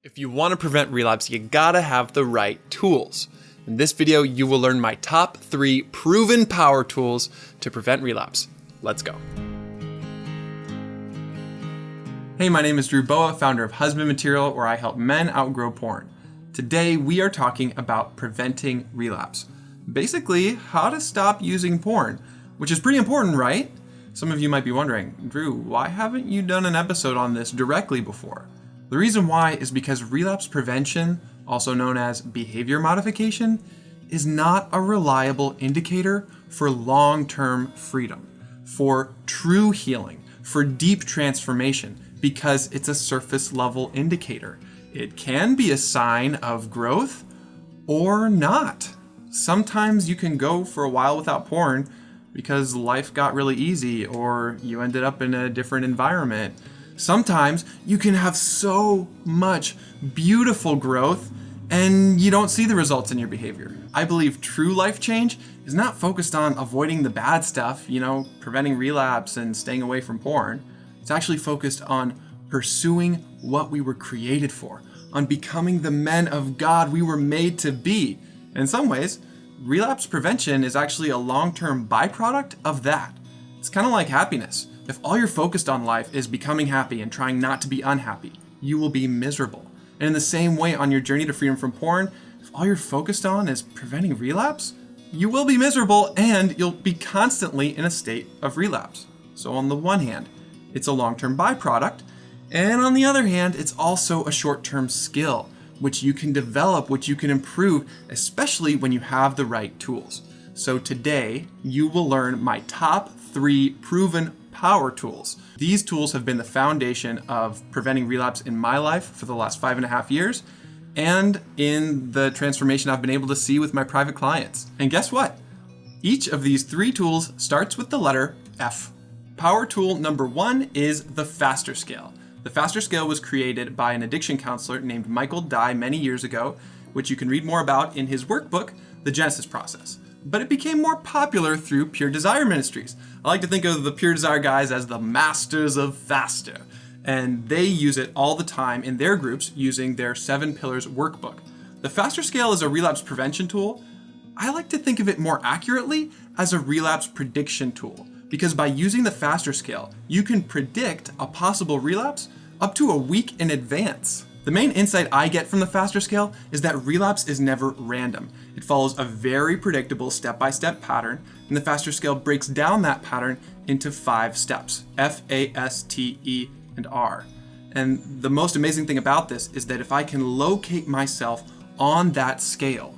If you want to prevent relapse, you gotta have the right tools. In this video, you will learn my top 3 proven power tools to prevent relapse. Let's go. Hey, my name is Drew Boa, founder of Husband Material, where I help men outgrow porn. Today, we are talking about preventing relapse. Basically, how to stop using porn, which is pretty important, right? Some of you might be wondering, Drew, why haven't you done an episode on this directly before? The reason why is because relapse prevention, also known as behavior modification, is not a reliable indicator for long-term freedom, for true healing, for deep transformation, because it's a surface-level indicator. It can be a sign of growth or not. Sometimes you can go for a while without porn because life got really easy or you ended up in a different environment. Sometimes you can have so much beautiful growth and you don't see the results in your behavior. I believe true life change is not focused on avoiding the bad stuff, preventing relapse and staying away from porn. It's actually focused on pursuing what we were created for, on becoming the men of God we were made to be. And in some ways, relapse prevention is actually a long-term byproduct of that. It's kind of like happiness. If all you're focused on life is becoming happy and trying not to be unhappy, you will be miserable. And in the same way, on your journey to freedom from porn, if all you're focused on is preventing relapse, you will be miserable and you'll be constantly in a state of relapse. So on the one hand, it's a long-term byproduct, and on the other hand, it's also a short-term skill, which you can develop, which you can improve, especially when you have the right tools. So today, you will learn my top 3 proven power tools. These tools have been the foundation of preventing relapse in my life for the last 5.5 years and in the transformation I've been able to see with my private clients. And guess what? Each of these 3 tools starts with the letter F. Power tool number 1 is the FASTER scale. The FASTER scale was created by an addiction counselor named Michael Dye many years ago, which you can read more about in his workbook, The Genesis Process. But it became more popular through Pure Desire Ministries. I like to think of the Pure Desire guys as the masters of FASTER, and they use it all the time in their groups using their 7 Pillars workbook. The FASTER scale is a relapse prevention tool. I like to think of it more accurately as a relapse prediction tool, because by using the FASTER scale, you can predict a possible relapse up to a week in advance. The main insight I get from the FASTER scale is that relapse is never random. It follows a very predictable step-by-step pattern, and the FASTER scale breaks down that pattern into 5 steps: F, A, S, T, E, and R. And the most amazing thing about this is that if I can locate myself on that scale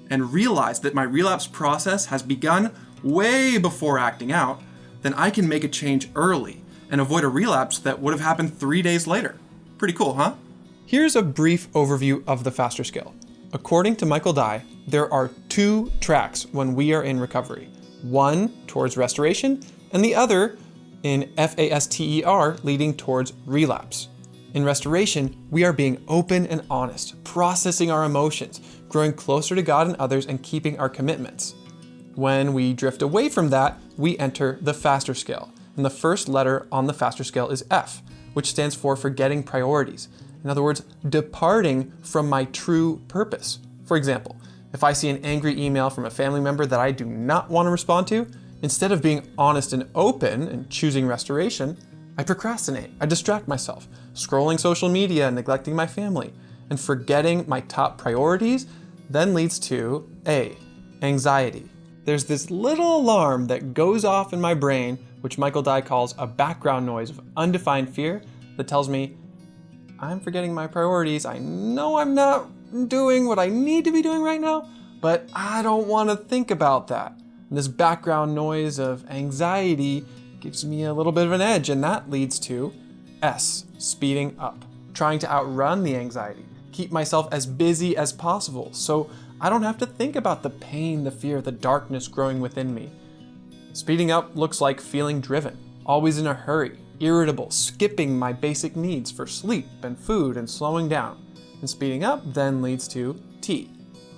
and realize that my relapse process has begun way before acting out, then I can make a change early and avoid a relapse that would have happened 3 days later. Pretty cool, huh? Here's a brief overview of the FASTER scale. According to Michael Dye, there are 2 tracks when we are in recovery. One towards restoration, and the other in FASTER leading towards relapse. In restoration, we are being open and honest, processing our emotions, growing closer to God and others, and keeping our commitments. When we drift away from that, we enter the FASTER scale. And the first letter on the FASTER scale is F, which stands for forgetting priorities. In other words, departing from my true purpose. For example, if I see an angry email from a family member that I do not want to respond to, instead of being honest and open and choosing restoration, I procrastinate. I distract myself, scrolling social media, neglecting my family, and forgetting my top priorities then leads to A, anxiety. There's this little alarm that goes off in my brain, which Michael Dye calls a background noise of undefined fear, that tells me, I'm forgetting my priorities. I know I'm not doing what I need to be doing right now, but I don't want to think about that. And this background noise of anxiety gives me a little bit of an edge, and that leads to S, speeding up, trying to outrun the anxiety, keep myself as busy as possible so I don't have to think about the pain, the fear, the darkness growing within me. Speeding up looks like feeling driven, always in a hurry, irritable, skipping my basic needs for sleep and food and slowing down. And speeding up then leads to T,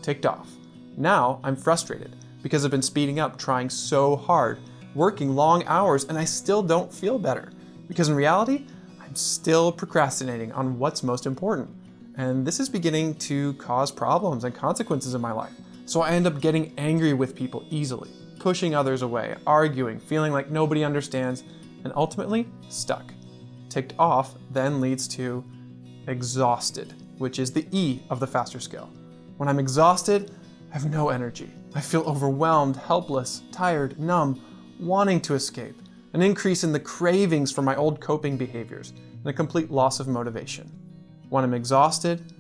ticked off. Now I'm frustrated because I've been speeding up, trying so hard, working long hours, and I still don't feel better. Because in reality, I'm still procrastinating on what's most important. And this is beginning to cause problems and consequences in my life. So I end up getting angry with people easily, pushing others away, arguing, feeling like nobody understands, and ultimately stuck. Ticked off then leads to exhausted, which is the E of the faster scale. When I'm exhausted, I have no energy. I feel overwhelmed, helpless, tired, numb, wanting to escape, an increase in the cravings for my old coping behaviors, and a complete loss of motivation. When I'm exhausted,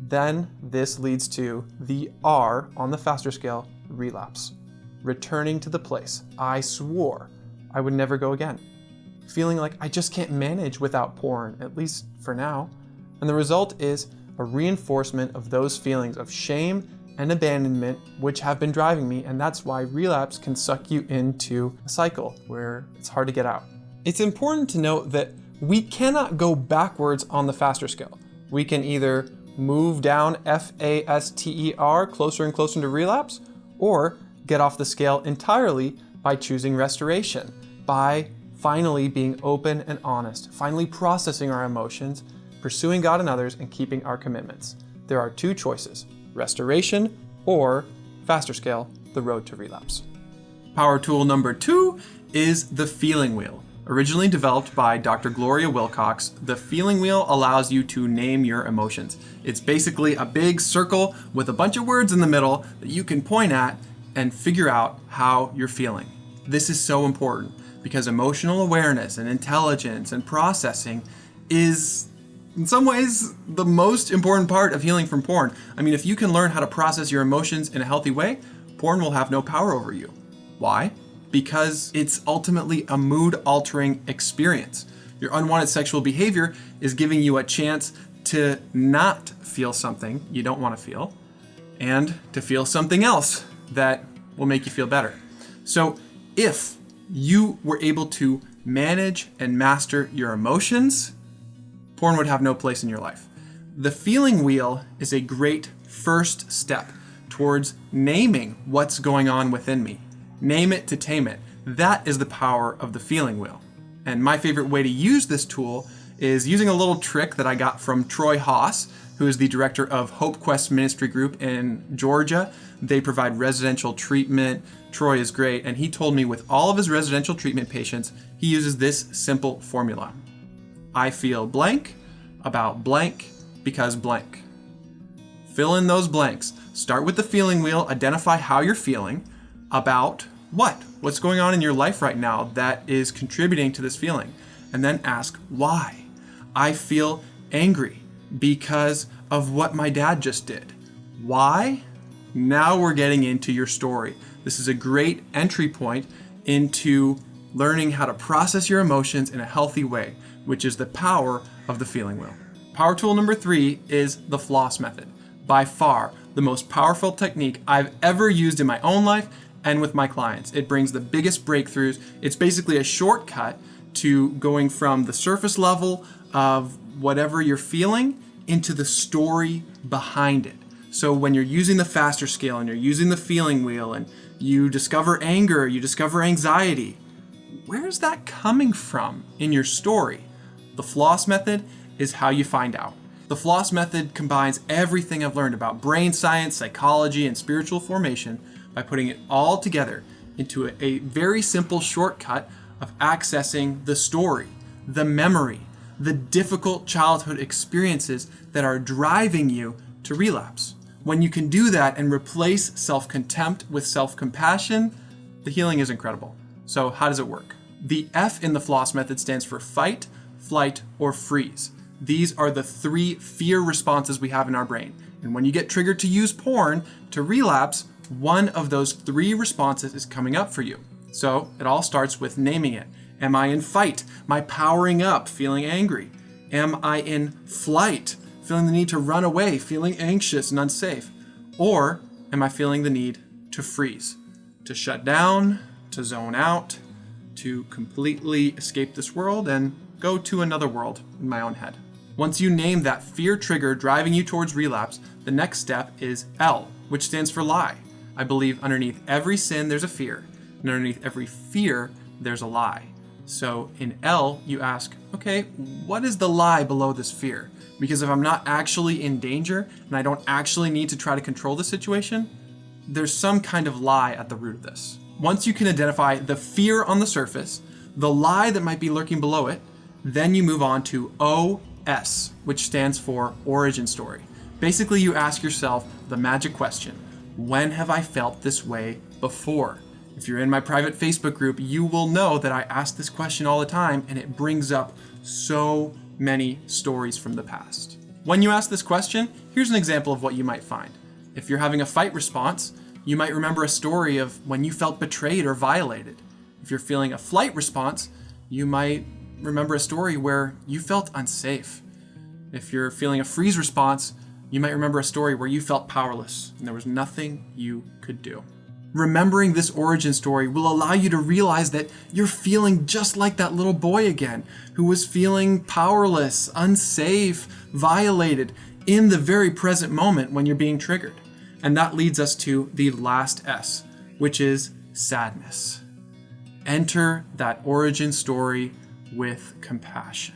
then this leads to the R on the faster scale, relapse. Returning to the place I swore I would never go again. Feeling like I just can't manage without porn, at least for now. And the result is a reinforcement of those feelings of shame and abandonment which have been driving me, and that's why relapse can suck you into a cycle where it's hard to get out. It's important to note that we cannot go backwards on the faster scale. We can either move down FASTER closer and closer to relapse, or get off the scale entirely by choosing restoration, by finally being open and honest, finally processing our emotions, pursuing God and others, and keeping our commitments. There are two choices: restoration or faster scale, the road to relapse. Power tool number 2 is the feeling wheel. Originally developed by Dr. Gloria Wilcox, the feeling wheel allows you to name your emotions. It's basically a big circle with a bunch of words in the middle that you can point at and figure out how you're feeling. This is so important because emotional awareness and intelligence and processing is, in some ways, the most important part of healing from porn. I mean, if you can learn how to process your emotions in a healthy way, porn will have no power over you. Why? Because it's ultimately a mood-altering experience. Your unwanted sexual behavior is giving you a chance to not feel something you don't want to feel, and to feel something else that will make you feel better. So if you were able to manage and master your emotions, porn would have no place in your life. The feeling wheel is a great first step towards naming what's going on within me. Name it to tame it. That is the power of the feeling wheel. And my favorite way to use this tool is using a little trick that I got from Troy Haas, who is the director of Hope Quest Ministry Group in Georgia. They provide residential treatment. Troy is great. And he told me with all of his residential treatment patients, he uses this simple formula. I feel blank about blank because blank. Fill in those blanks. Start with the feeling wheel. Identify how you're feeling about what? What's going on in your life right now that is contributing to this feeling? And then ask why. I feel angry because of what my dad just did. Why? Now we're getting into your story. This is a great entry point into learning how to process your emotions in a healthy way, which is the power of the feeling wheel. Power tool number 3 is the floss method. By far, the most powerful technique I've ever used in my own life and with my clients. It brings the biggest breakthroughs. It's basically a shortcut to going from the surface level of whatever you're feeling into the story behind it. So when you're using the faster scale and you're using the feeling wheel and you discover anger, you discover anxiety, where's that coming from in your story? The floss method is how you find out. The floss method combines everything I've learned about brain science, psychology, and spiritual formation by putting it all together into a very simple shortcut of accessing the story, the memory, the difficult childhood experiences that are driving you to relapse. When you can do that and replace self-contempt with self-compassion, the healing is incredible. So how does it work? The F in the floss method stands for fight, flight, or freeze. These are the 3 fear responses we have in our brain. And when you get triggered to use porn to relapse, one of those 3 responses is coming up for you. So it all starts with naming it. Am I in fight? Am I powering up, feeling angry? Am I in flight, feeling the need to run away, feeling anxious and unsafe? Or am I feeling the need to freeze, to shut down, to zone out, to completely escape this world and go to another world in my own head? Once you name that fear trigger driving you towards relapse, the next step is L, which stands for lie. I believe underneath every sin there's a fear, and underneath every fear there's a lie. So in L, you ask, okay, what is the lie below this fear? Because if I'm not actually in danger and I don't actually need to try to control the situation, there's some kind of lie at the root of this. Once you can identify the fear on the surface, the lie that might be lurking below it, then you move on to OS, which stands for origin story. Basically, you ask yourself the magic question: when have I felt this way before? If you're in my private Facebook group, you will know that I ask this question all the time, and it brings up so many stories from the past. When you ask this question, here's an example of what you might find. If you're having a fight response, you might remember a story of when you felt betrayed or violated. If you're feeling a flight response, you might remember a story where you felt unsafe. If you're feeling a freeze response, you might remember a story where you felt powerless and there was nothing you could do. Remembering this origin story will allow you to realize that you're feeling just like that little boy again, who was feeling powerless, unsafe, violated in the very present moment when you're being triggered. And that leads us to the last S, which is sadness. Enter that origin story with compassion,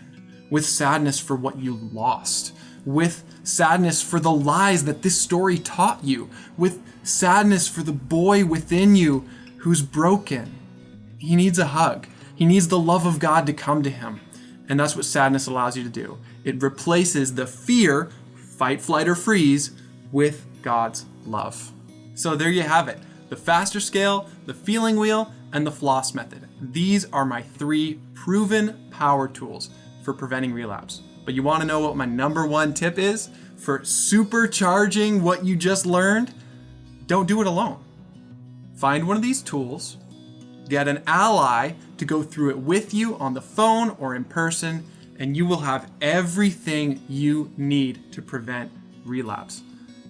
with sadness for what you lost, with sadness for the lies that this story taught you, with sadness for the boy within you who's broken. He needs a hug. He needs the love of God to come to him. And that's what sadness allows you to do. It replaces the fear, fight, flight, or freeze, with God's love. So there you have it. The faster scale, the feeling wheel, and the floss method. These are my 3 proven power tools for preventing relapse. But you want to know what my number 1 tip is for supercharging what you just learned? Don't do it alone. Find one of these tools, get an ally to go through it with you on the phone or in person, and you will have everything you need to prevent relapse.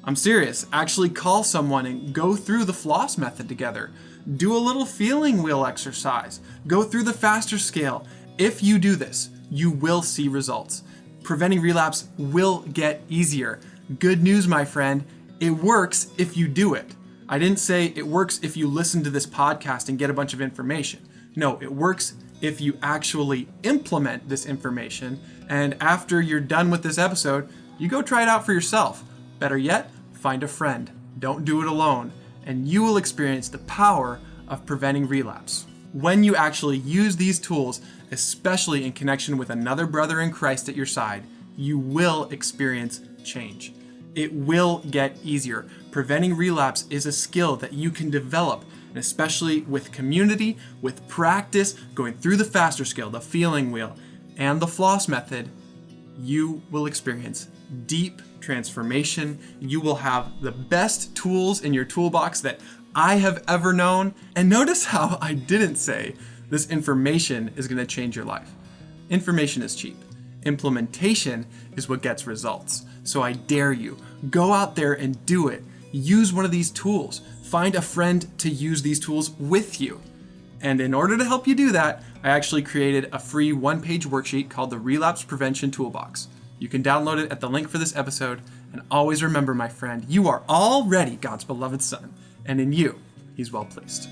I'm serious. Actually call someone and go through the floss method together. Do a little feeling wheel exercise. Go through the faster scale. If you do this, you will see results. Preventing relapse will get easier. Good news, my friend. It works if you do it. I didn't say it works if you listen to this podcast and get a bunch of information. No, it works if you actually implement this information. And after you're done with this episode, you go try it out for yourself. Better yet, find a friend. Don't do it alone. And you will experience the power of preventing relapse. When you actually use these tools, especially in connection with another brother in Christ at your side, you will experience change. It will get easier. Preventing relapse is a skill that you can develop, and especially with community, with practice, going through the faster scale, the feeling wheel, and the floss method, you will experience deep transformation. You will have the best tools in your toolbox that I have ever known. And notice how I didn't say this information is going to change your life. Information is cheap. Implementation is what gets results. So I dare you, go out there and do it. Use one of these tools. Find a friend to use these tools with you. And in order to help you do that, I actually created a free 1-page worksheet called the Relapse Prevention Toolbox. You can download it at the link for this episode. And always remember, my friend, you are already God's beloved son. And in you, he's well pleased.